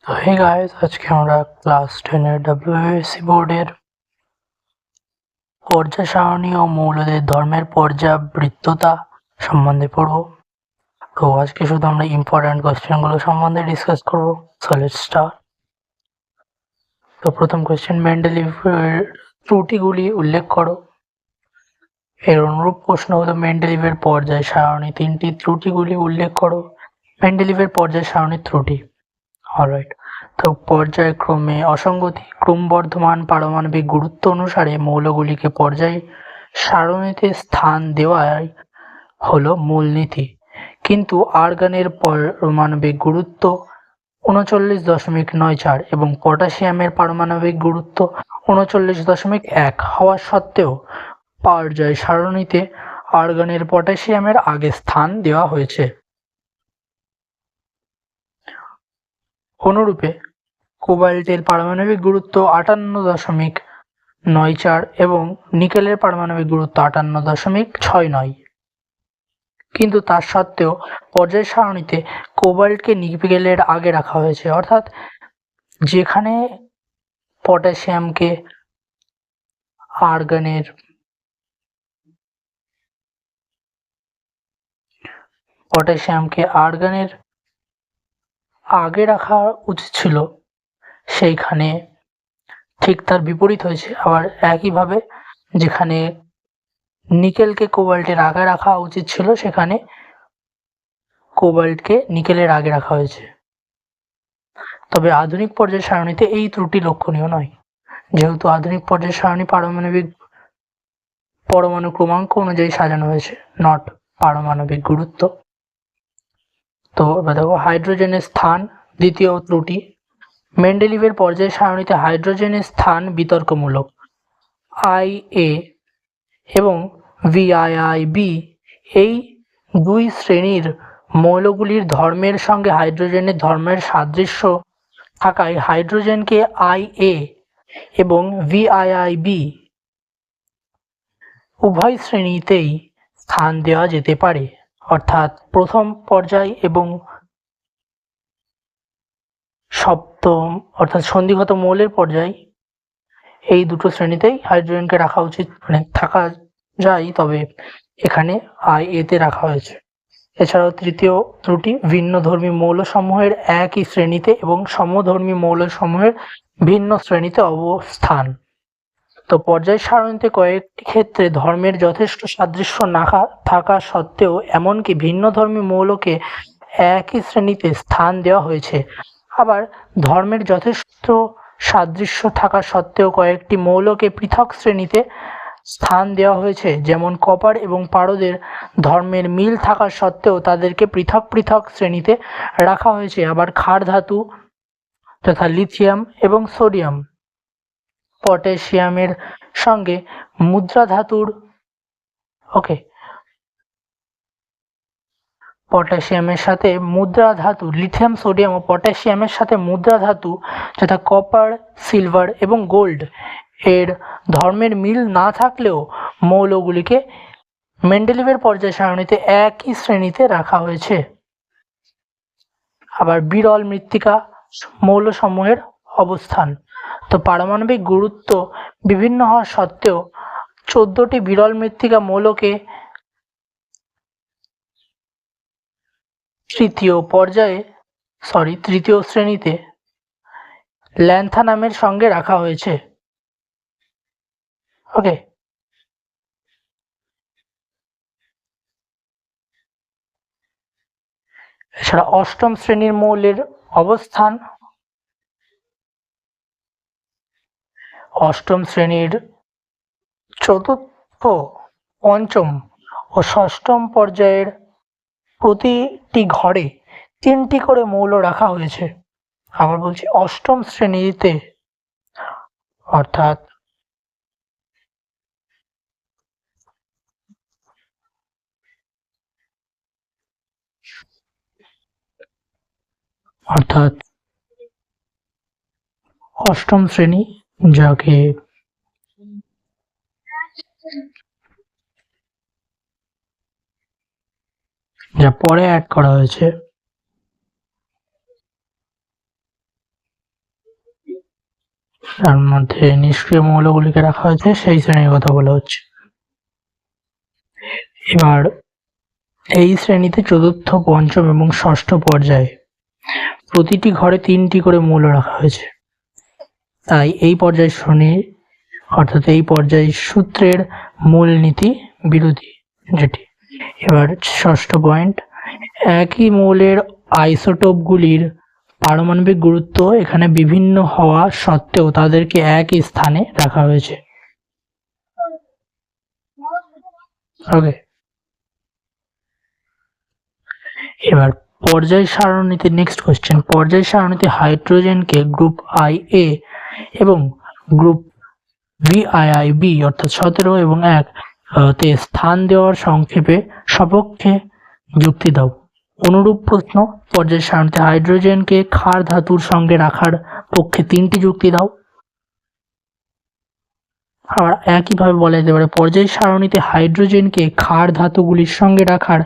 তো hey guys, আজকে আমরা ক্লাস 10 এর WASC বোর্ডের পর্যায় সারণী ও মৌলদের ধর্মের পর্যাবৃত্ততা সম্বন্ধে পড়ব। তো আজকে শুধু আমরা ইম্পর্ট্যান্ট কোয়েশ্চেনগুলো সম্বন্ধে ডিসকাস করব। So let's start. তো প্রথম কোয়েশ্চেন, মেন্ডেলিভের ত্রুটিগুলি উল্লেখ করো। এর অনুরূপ প্রশ্ন হলো মেন্ডেলিভের পর্যায় সারণী 3টি ত্রুটিগুলি উল্লেখ করো। মেন্ডেলিভের পর্যায় সারণীর ত্রুটি। অলরাইট, তো পর্যায়ক্রমে অসঙ্গতি, ক্রমবর্ধমান পারমাণবিক গুরুত্ব অনুসারে মৌলগুলিকে পর্যায় সারণীতে স্থান দেওয়াই হলো মূলনীতি। কিন্তু আর্গনের পারমাণবিক গুরুত্ব 39.94 এবং পটাশিয়ামের পারমাণবিক গুরুত্ব 39.1 হওয়া সত্ত্বেও পর্যায় সারণীতে আর্গনের পটাশিয়ামের আগে স্থান দেওয়া হয়েছে। অনুরূপে কোবাল্টের পারমাণবিক গুরুত্ব 58.94 এবং নিকেলের পারমাণবিক গুরুত্ব 58.69। কিন্তু তা সত্ত্বেও পর্যায় সারণীতে কোবাল্টকে নিকেলের আগে রাখা হয়েছে, অর্থাৎ যেখানে পটাশিয়ামকে আর্গনের আগে রাখা উচিত ছিল, সেইখানে ঠিক তার বিপরীত হয়েছে। আবার একইভাবে যেখানে নিকেলকে কোবাল্টের আগে রাখা উচিত ছিল, সেখানে কোবাল্টকে নিকেলের আগে রাখা হয়েছে। তবে আধুনিক পর্যায় সারণীতে এই ত্রুটি লক্ষণীয় নয়, যেহেতু আধুনিক পর্যায় সারণী পরমাণু ক্রমাঙ্ক অনুযায়ী সাজানো হয়েছে, নট পারমাণবিক গুরুত্ব। তো এবার দেখো হাইড্রোজেনের স্থান, দ্বিতীয় ত্রুটি। মেন্ডেলিভের পর্যায় সারণীতে হাইড্রোজেনের স্থান বিতর্কমূলক। IA এবং VIIB এই দুই শ্রেণীর মৌলগুলির ধর্মের সঙ্গে হাইড্রোজেনের ধর্মের সাদৃশ্য থাকায় হাইড্রোজেনকে IA এবং VIIB উভয় শ্রেণীতেই স্থান দেওয়া যেতে পারে, অর্থাৎ প্রথম পর্যায় এবং সপ্তম অর্থাৎ সন্ধিগত মৌলের পর্যায়, এই দুটো শ্রেণীতেই হাইড্রোজেনকে রাখা উচিত, থাকা যায়, তবে এখানে IA তে রাখা হয়েছে। এছাড়াও তৃতীয় ত্রুটি, ভিন্নধর্মী মৌলসমূহের একই শ্রেণীতে এবং সমধর্মী মৌলসমূহের ভিন্ন শ্রেণীতে অবস্থান। তো পর্যায় সারণীতে কয়েকটি ক্ষেত্রে ধর্মের যথেষ্ট সাদৃশ্য না থাকা সত্ত্বেও এমনকি ভিন্নধর্মী মৌলকে একই শ্রেণীতে স্থান দেওয়া হয়েছে। আবার ধর্মের যথেষ্ট সাদৃশ্য থাকা সত্ত্বেও কয়েকটি মৌলকে পৃথক শ্রেণীতে স্থান দেওয়া হয়েছে, যেমন কপার এবং পারদের ধর্মের মিল থাকা সত্ত্বেও তাদেরকে পৃথক পৃথক শ্রেণীতে রাখা হয়েছে। আবার ক্ষার ধাতু তথা লিথিয়াম এবং সোডিয়াম পটাশিয়ামের সঙ্গে মুদ্রা ধাতুর পটাশিয়ামের সাথে মুদ্রা ধাতু, লিথিয়াম, সোডিয়াম ও পটাশিয়ামের সাথে মুদ্রা ধাতু যথা কপার, সিলভার এবং গোল্ড এর ধর্মের মিল না থাকলেও মৌলগুলিকে মেন্ডেলিভের পর্যায় সারণীতে একই শ্রেণীতে রাখা হয়েছে। আবার বিরল মৃত্তিকা মৌলসমূহের অবস্থান। তো পারমাণবিক গুরুত্ব বিভিন্ন হওয়া সত্ত্বেও 14টি বিরল মৃত্তিকা মৌলকে তৃতীয় শ্রেণীতে ল্যান্থানামের সঙ্গে রাখা হয়েছে। এছাড়া অষ্টম শ্রেণীর মৌলের অবস্থান, অষ্টম শ্রেণীর চতুর্থ, পঞ্চম ও ষষ্ঠম পর্যায়ের প্রতিটি ঘরে 3টি করে মৌল রাখা হয়েছে। আবার বলছি, অষ্টম শ্রেণীতে অর্থাৎ অষ্টম শ্রেণী, যাকে যা পরে অ্যাড করা হয়েছে, তার মধ্যে নিষ্ক্রিয় মৌলগুলিকে রাখা হয়েছে সেই শ্রেণীর কথা বলা হচ্ছে। এবার এই শ্রেণীতে চতুর্থ, পঞ্চম এবং ষষ্ঠ পর্যায়ে প্রতিটি ঘরে 3টি করে মৌল রাখা হয়েছে। তাই এই পর্যায় শ্রেণী অর্থাৎ এই পর্যায় সূত্রের মূলনীতি বিরোধী যেটি। এবার ষষ্ঠ পয়েন্ট, একই মৌলের আইসোটোপগুলির পারমাণবিক গুরুত্ব এখানে বিভিন্ন হওয়া সত্ত্বেও তাদেরকে একই স্থানে রাখা হয়েছে। ওকে, এবার পর্যায় সারণীতে নেক্সট কোশ্চেন, পর্যায় সারণীতে হাইড্রোজেনকে গ্রুপ আই এ এবং গ্রুপ VIIB অর্থাৎ 17 এবং 1 তে স্থান দেওয়ার সংক্ষেপে সপক্ষে যুক্তি দাও। অনুরূপ প্রশ্ন, পর্যায় সারণীতে হাইড্রোজেনকে ক্ষার ধাতুর সঙ্গে রাখার পক্ষে 3টি যুক্তি দাও। আবার একইভাবে বলা যেতে পারে, পর্যায় সারণীতে হাইড্রোজেনকে ক্ষার ধাতুগুলির সঙ্গে রাখার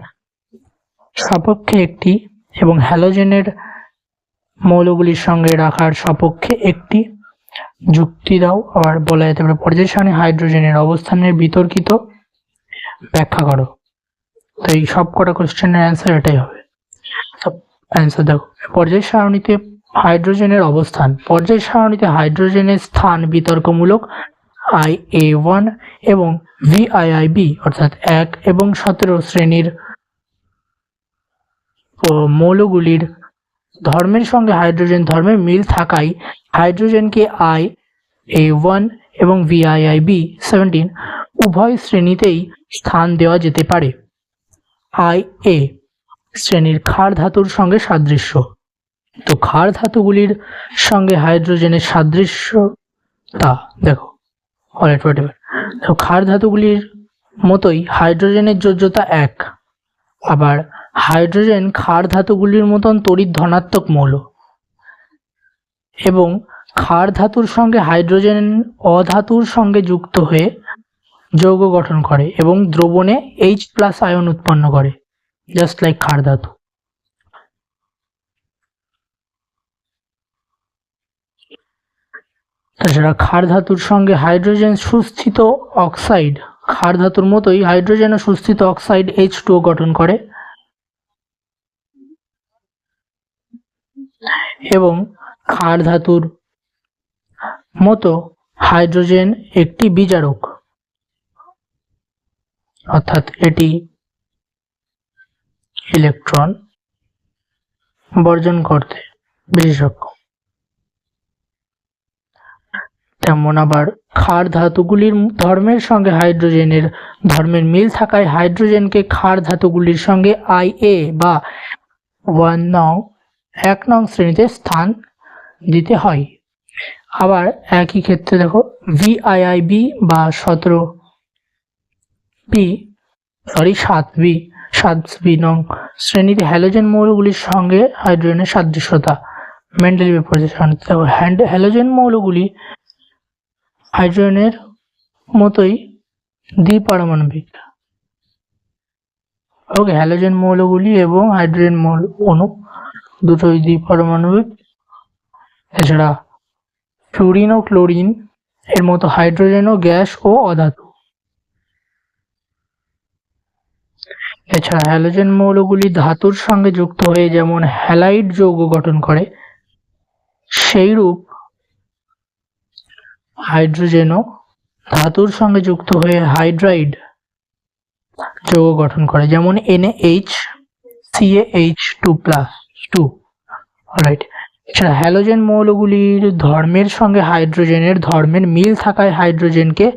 সপক্ষে একটি এবং হ্যালোজেনের মৌলগুলির সঙ্গে রাখার সপক্ষে একটি যুক্তি দাও। আবার বলা যেতে পারে, পর্যায় সারণী হাইড্রোজেনের অবস্থানের বিতর্কিত ব্যাখ্যা করো। তো এই সব কটা কোশ্চেনের অ্যান্সার এটাই হবে। অ্যান্সার দেখো, পর্যায় সারণীতে হাইড্রোজেনের অবস্থান, পর্যায় সারণীতে হাইড্রোজেনের স্থান বিতর্কমূলক। IA1 এবং VIIB অর্থাৎ 1 এবং 17 শ্রেণীর মৌলগুলির ধর্মের সঙ্গে হাইড্রোজেন ধর্মের মিল থাকায় হাইড্রোজেনকে IA1 এবং VIIB 17 উভয় শ্রেণীতেই স্থান দেওয়া যেতে পারে। IA শ্রেণীর ক্ষার ধাতুর সঙ্গে সাদৃশ্য, তো ক্ষার ধাতুগুলির সঙ্গে হাইড্রোজেনের সাদৃশ্যতা দেখো, তো ক্ষার ধাতুগুলির মতোই হাইড্রোজেনের যোজ্যতা 1, আবার হাইড্রোজেন ক্ষার ধাতুগুলির মতন তড়িৎ ধনাত্মক মৌল এবং ক্ষার ধাতুর সঙ্গে হাইড্রোজেন অধাতুর সঙ্গে যুক্ত হয়ে যৌগ গঠন করে এবং দ্রবণে H+ আয়ন উৎপন্ন করে, জাস্ট লাইক ক্ষার ধাতু। তাছাড়া ক্ষার ধাতুর সঙ্গে হাইড্রোজেন সুস্থিত অক্সাইড, ক্ষার ধাতুর মতোই হাইড্রোজেন ও সুস্থিত অক্সাইড H2O গঠন করে এবং ক্ষার ধাতুর মতো হাইড্রোজেন একটি বিজারক, অর্থাৎ এটি ইলেকট্রন বর্জন করতে বিশেষজ্ঞ। তেমন আবার ক্ষার ধাতুগুলির ধর্মের সঙ্গে হাইড্রোজেনের ধর্মের মিল থাকায় হাইড্রোজেনকে ক্ষার ধাতুগুলির সঙ্গে IA বা 1 নং শ্রেণীতে স্থান দিতে হয়। আবার একই ক্ষেত্রে দেখো, VIIB বা 7B নং শ্রেণীতে হ্যালোজেন মৌলগুলির সঙ্গে হাইড্রোজেনের সাদৃশ্যতা। মেন্ডেলিভ পর্যায় সারণীতে দেখো, হ্যালোজেন মৌলগুলি হাইড্রোজেনের মতোই দ্বিপারমাণবিক। ওকে, হ্যালোজেন মৌলগুলি এবং হাইড্রোজেন মৌল অণু দুটোই দ্বিপারমাণবিক। এছাড়া ফ্লুরিন ও ক্লোরিন এর মতো হাইড্রোজেন ও গ্যাস ও অধাতু। এছাড়া হ্যালোজেন মৌলগুলি ধাতুর সঙ্গে যুক্ত হয়ে যেমন হ্যালাইড যৌগ গঠন করে, সেইরূপ হাইড্রোজেনও ধাতুর সঙ্গে যুক্ত হয়ে হাইড্রাইড যৌগ গঠন করে, যেমন NaHCaH2+. অলরাইট, এছাড়া হ্যালোজেন মৌলগুলির ধর্মের সঙ্গে হাইড্রোজেনের ধর্মের মিল থাকায় হাইড্রোজেনকে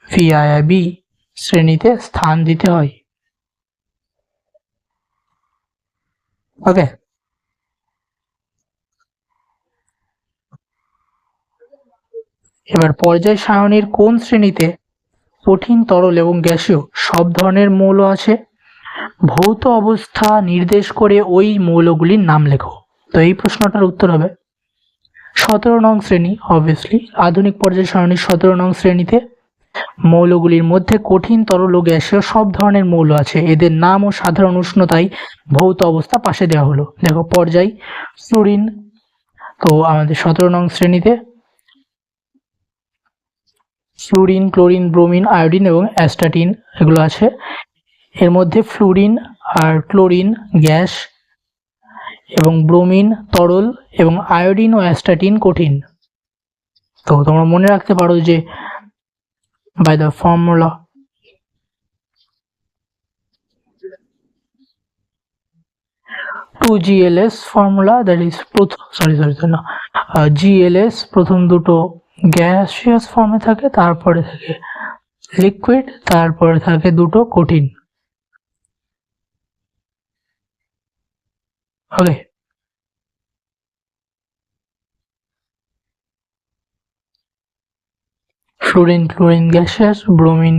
VIIB শ্রেণীতে স্থান দিতে হয়। ওকে, এবার পর্যায় সারণীর কোন শ্রেণীতে কঠিন, তরল এবং গ্যাসীয় সব ধরনের মৌল আছে? ভৌত অবস্থা নির্দেশ করে ওই মৌলগুলির নাম লেখো। তো এই প্রশ্নটার উত্তর হবে 17 নং শ্রেণী। অবভিয়াসলি আধুনিক পর্যায় সারণীর 17 নং শ্রেণীতে মৌলগুলির মধ্যে কঠিন, তরল ও গ্যাসীয় সব ধরনের মৌল আছে। এদের নাম ও সাধারণ উষ্ণতায় ভৌত অবস্থা পাশে দেওয়া হলো। দেখো, পর্যায় ফ্লুরিন, তো তো আমাদের 17 নং শ্রেণীতে ফ্লুরিন, ক্লোরিন, ব্রোমিন, আয়োডিন এবং অ্যাস্টাটিন এগুলো আছে। এর মধ্যে ফ্লুরিন আর ক্লোরিন গ্যাস এবং ব্রোমিন তরল এবং আয়োডিন ও অ্যাস্টাটিন কঠিন। তো তোমরা মনে রাখতে পারো যে বাই দ্য ফর্মুলা GLS ফর্মুলা, দ্যাট ইজ GLS প্রথম দুটো গ্যাসিয়াস ফর্মে থাকে, তারপরে থাকে লিকুইড, তারপরে থাকে দুটো কঠিন। Okay, fluorine, chlorine gaseous, bromine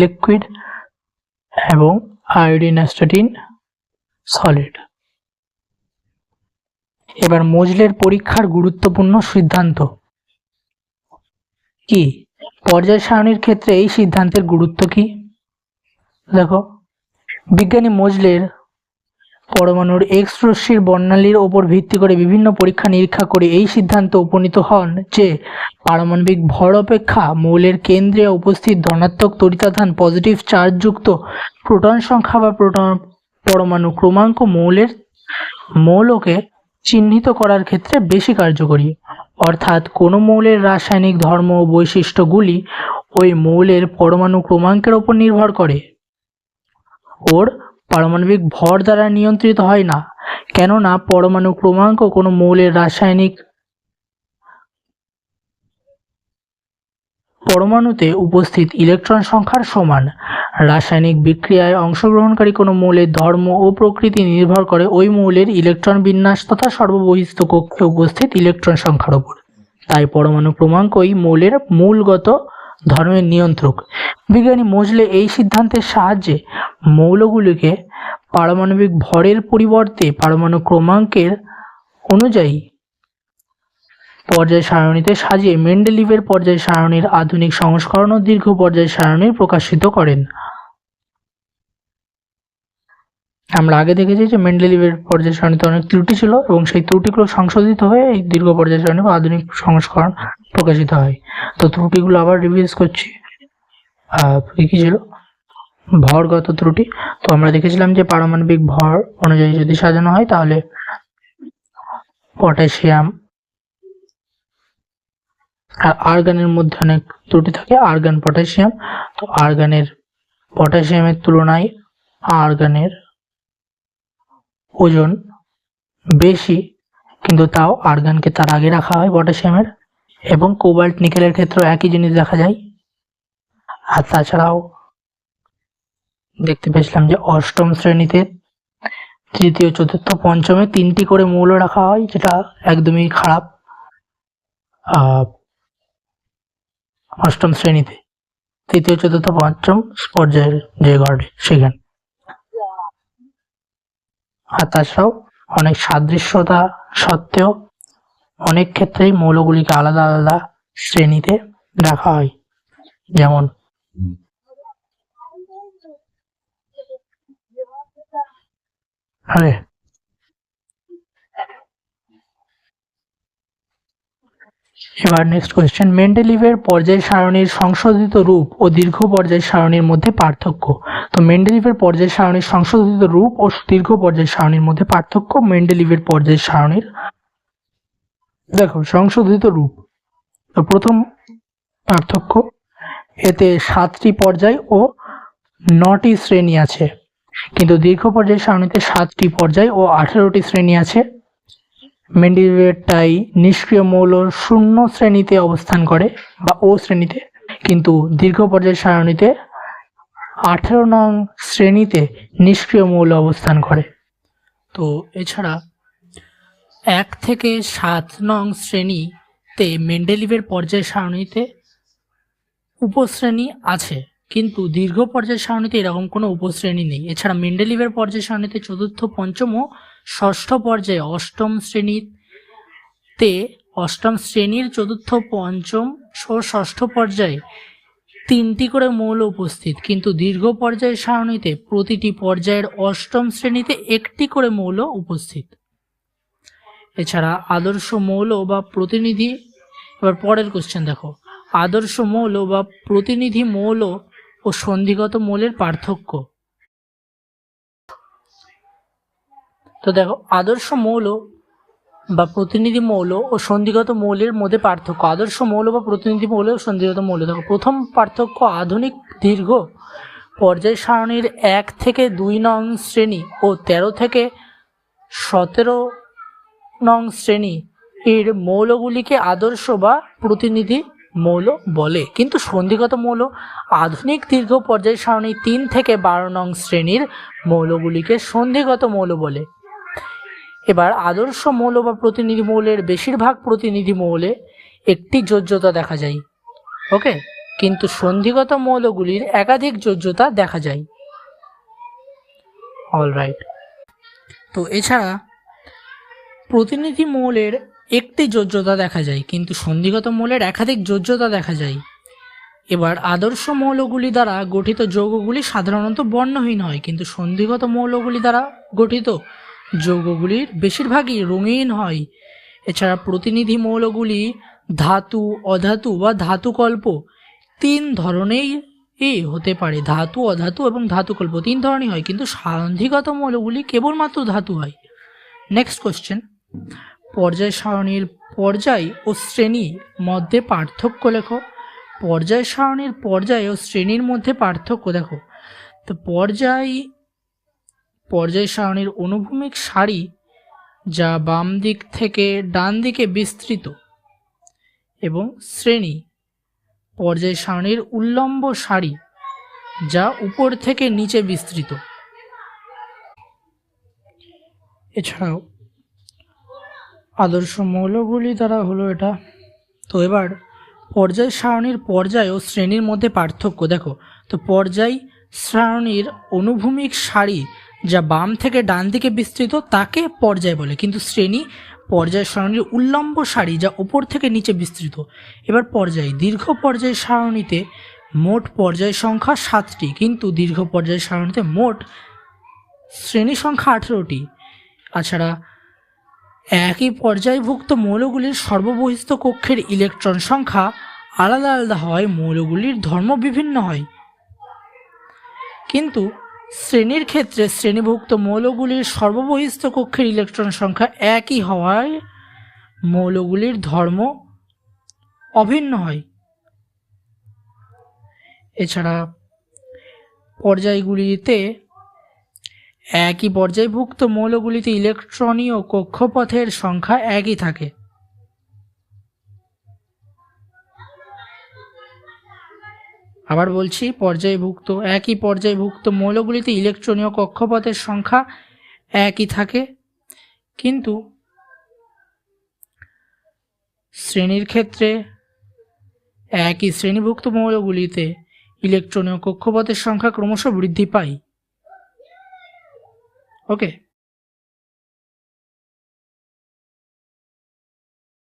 liquid এবং আয়োডিন অ্যাস্টাটিন সলিড। এবার মোজলের পরীক্ষার গুরুত্বপূর্ণ সিদ্ধান্ত কি? পর্যায় সারণীর ক্ষেত্রে এই সিদ্ধান্তের গুরুত্ব কি? দেখো, বিজ্ঞানী মোজলের পরমাণুর এক্স রশ্মির বর্ণালীর ওপর ভিত্তি করে বিভিন্ন পরীক্ষা নিরীক্ষা করে এই সিদ্ধান্তে উপনীত হন যে পারমাণবিক ভর অপেক্ষা মৌলের কেন্দ্রে উপস্থিত ধনাত্মক তড়িতাধান পজিটিভ চার্জযুক্ত প্রোটন সংখ্যা বা পরমাণু ক্রমাঙ্ক মৌলকে চিহ্নিত করার ক্ষেত্রে বেশি কার্যকরী। অর্থাৎ কোনো মৌলের রাসায়নিক ধর্ম ও বৈশিষ্ট্যগুলি ওই মৌলের পরমাণু ক্রমাঙ্কের ওপর নির্ভর করে, ওর পারমাণবিক ভর দ্বারা নিয়ন্ত্রিত হয় না, কেননা পরমাণু ক্রমাঙ্ক কোনো মৌলের রাসায়নিক পরমাণুতে উপস্থিত ইলেকট্রন সংখ্যার সমান। রাসায়নিক বিক্রিয়ায় অংশগ্রহণকারী কোনো মৌলের ধর্ম ও প্রকৃতি নির্ভর করে ওই মৌলের ইলেকট্রন বিন্যাস তথা সর্ববহিস্থ কক্ষে উপস্থিত ইলেকট্রন সংখ্যার উপর। তাই পরমাণু ক্রমাঙ্কই মৌলের মূলগত ধর্মের নিয়ন্ত্রক। বিজ্ঞানী মোজলে এই সিদ্ধান্তের সাহায্যে মৌলগুলিকে পারমাণবিক ভরের পরিবর্তে পরমাণু ক্রমাঙ্কের অনুযায়ী পর্যায় সারণীতে সাজিয়ে মেন্ডেলিভের পর্যায় সারণীর আধুনিক সংস্করণ ও দীর্ঘ পর্যায় সারণী প্রকাশিত করেন। আমরা আগে দেখেছি যে মেন্ডেলিভের পর্যায় সারণীতে অনেক ত্রুটি ছিল এবং সেই ত্রুটিগুলো সংশোধিত হয়ে এই দীর্ঘ পর্যায় সারণী বা আধুনিক সংস্করণ প্রকাশিত হয়। তো ত্রুটিগুলো আবার রিভাইজ করছি। কি ছিল? ভরগত ত্রুটি। তো আমরা দেখেছিলাম যে পারমাণবিক ভর অনুযায়ী যদি সাজানো হয় তাহলে পটাশিয়াম আর আর্গানের মধ্যে অনেক ত্রুটি থাকে, আর্গান পটাশিয়াম। তো আর্গানের পটাশিয়ামের তুলনায় আর্গানের ওজন বেশি, কিন্তু তাও আর্গানকে তার আগে রাখা হয় পটাশিয়ামের। এবং কোবাল্ট নিকেলের ক্ষেত্রেও একই জিনিস দেখা যায়। আর তাছাড়াও দেখতে পেয়েছিলাম যে অষ্টম শ্রেণীতে তৃতীয়, চতুর্থ, পঞ্চমে 3টি করে মৌল রাখা হয়, যেটা একদমই খারাপ। অষ্টম শ্রেণীতে তৃতীয়, চতুর্থ, পঞ্চম পর্যায়ের যে ঘটে সেখানে। আর তাছাড়াও অনেক সাদৃশ্যতা সত্ত্বেও অনেক ক্ষেত্রেই মৌলগুলিকে আলাদা আলাদা শ্রেণীতে রাখা হয়। যেমন এবার নেক্সট কোয়েশ্চেন, মেন্ডেলিভের পর্যায় সারণীর সংশোধিত রূপ ও দীর্ঘ পর্যায় সারণীর মধ্যে পার্থক্য। তো মেন্ডেলিভের পর্যায় সারণীর সংশোধিত রূপ ও দীর্ঘ পর্যায় সারণীর মধ্যে পার্থক্য। মেন্ডেলিভের পর্যায় সারণীর দেখো সংশোধিত রূপ। তো প্রথম পার্থক্য, এতে 7টি পর্যায় ও 9টি শ্রেণী আছে, কিন্তু দীর্ঘ পর্যায় সারণীতে 7টি পর্যায় ও 18টি শ্রেণী আছে। মেন্ডেলিভেরটাই নিষ্ক্রিয় মৌল 0 শ্রেণীতে অবস্থান করে বা ও শ্রেণীতে, কিন্তু দীর্ঘ পর্যায় সারণীতে 18 নং শ্রেণীতে নিষ্ক্রিয় মৌল অবস্থান করে। তো এছাড়া 1 থেকে 7 নং শ্রেণীতে মেন্ডেলিভের পর্যায় সারণীতে উপশ্রেণী আছে, কিন্তু দীর্ঘ পর্যায় সারণীতে এরকম কোনো উপশ্রেণী নেই। এছাড়া মেন্ডেলিভের পর্যায় সারণীতে চতুর্থ, পঞ্চম ও ষষ্ঠ পর্যায়ে অষ্টম শ্রেণীর চতুর্থ, পঞ্চম ও ষষ্ঠ পর্যায়ে 3টি করে মৌল উপস্থিত, কিন্তু দীর্ঘ পর্যায় সারণীতে প্রতিটি পর্যায়ের অষ্টম শ্রেণীতে 1টি করে মৌল উপস্থিত। এছাড়া আদর্শ মৌল বা প্রতিনিধি, এবার পরের কোশ্চেন দেখো, আদর্শ মৌল বা প্রতিনিধি মৌল ও সন্ধিগত মৌলের পার্থক্য। তো দেখো, আদর্শ মৌল বা প্রতিনিধি মৌল ও সন্ধিগত মৌলের মধ্যে পার্থক্য। আদর্শ মৌল বা প্রতিনিধি মৌল ও সন্ধিগত মৌল, দেখো প্রথম পার্থক্য, আধুনিক দীর্ঘ পর্যায় সারণীর 1 থেকে 2 নং শ্রেণী ও 13 থেকে 17 নং শ্রেণী এর মৌলগুলিকে আদর্শ বা প্রতিনিধি মৌল বলে, কিন্তু সন্ধিগত মৌল আধুনিক দীর্ঘ পর্যায় সারণী 3 থেকে 12 নং শ্রেণীর মৌলগুলিকে সন্ধিগত মৌল বলে। এবার আদর্শ মৌল বা প্রতিনিধি মৌলের বেশিরভাগ প্রতিনিধি মৌলে একটি যোজ্যতা দেখা যায়, ওকে, কিন্তু সন্ধিগত মৌলগুলির একাধিক যোজ্যতা দেখা যায়। অলরাইট, তো এছাড়া প্রতিনিধি মৌলের একটি যোজ্যতা দেখা যায়, কিন্তু সন্ধিগত মৌলের একাধিক যোজ্যতা দেখা যায়। এবার আদর্শ মৌলগুলি দ্বারা গঠিত যৌগগুলি সাধারণত বর্ণহীন হয়, কিন্তু সন্ধিগত মৌলগুলি দ্বারা গঠিত যৌগগুলির বেশিরভাগই রঙিন হয়। এছাড়া প্রতিনিধি মৌলগুলি ধাতু, অধাতু বা ধাতুকল্প 3 ধরনেরই হতে পারে। ধাতু, অধাতু এবং ধাতুকল্প 3 ধরনের হয়, কিন্তু সন্ধিগত মৌলগুলি কেবলমাত্র ধাতু হয়। নেক্সট কোশ্চেন, পর্যায় সারণীর পর্যায় ও শ্রেণীর মধ্যে পার্থক্য লেখো। পর্যায় সারণীর পর্যায় ও শ্রেণীর মধ্যে পার্থক্য দেখো। তো পর্যায় সারণীর অনুভূমিক সারি যা বাম দিক থেকে ডান দিকে বিস্তৃত, এবং শ্রেণী পর্যায় সারণীর উল্লম্ব সারি যা উপর থেকে নিচে বিস্তৃত। এছাড়াও আদর্শ মৌলগুলি দ্বারা হলো এটা। তো এবার পর্যায় সারণীর পর্যায় ও শ্রেণীর মধ্যে পার্থক্য দেখো। তো পর্যায় সারণীর অনুভূমিক সারি যা বাম থেকে ডান দিকে বিস্তৃত তাকে পর্যায় বলে, কিন্তু শ্রেণী পর্যায় সারণীর উল্লম্ব সারি যা উপর থেকে নিচে বিস্তৃত। এবার পর্যায়, দীর্ঘ পর্যায় সারণীতে মোট পর্যায় সংখ্যা 7টি, কিন্তু দীর্ঘ পর্যায় সারণীতে মোট শ্রেণী সংখ্যা 18টি। তাছাড়া একই পর্যায়ভুক্ত মৌলগুলির সর্ববহিস্থ কক্ষের ইলেকট্রন সংখ্যা আলাদা আলাদা হয়, মৌলগুলির ধর্ম বিভিন্ন হয়। কিন্তু শ্রেণীর ক্ষেত্রে শ্রেণীভুক্ত মৌলগুলির সর্ববহিস্থ কক্ষের ইলেকট্রন সংখ্যা একই হওয়ায় মৌলগুলির ধর্ম অভিন্ন হয়। এছাড়া পর্যায়গুলিতে একই পর্যায়ভুক্ত মৌলগুলিতে ইলেকট্রনীয় কক্ষপথের সংখ্যা একই থাকে। আবার বলছি, একই পর্যায়ভুক্ত মৌলগুলিতে ইলেকট্রনীয় কক্ষপথের সংখ্যা একই থাকে, কিন্তু শ্রেণীর ক্ষেত্রে একই শ্রেণীভুক্ত মৌলগুলিতে ইলেকট্রনীয় কক্ষপথের সংখ্যা ক্রমশ বৃদ্ধি পায়। ওকে।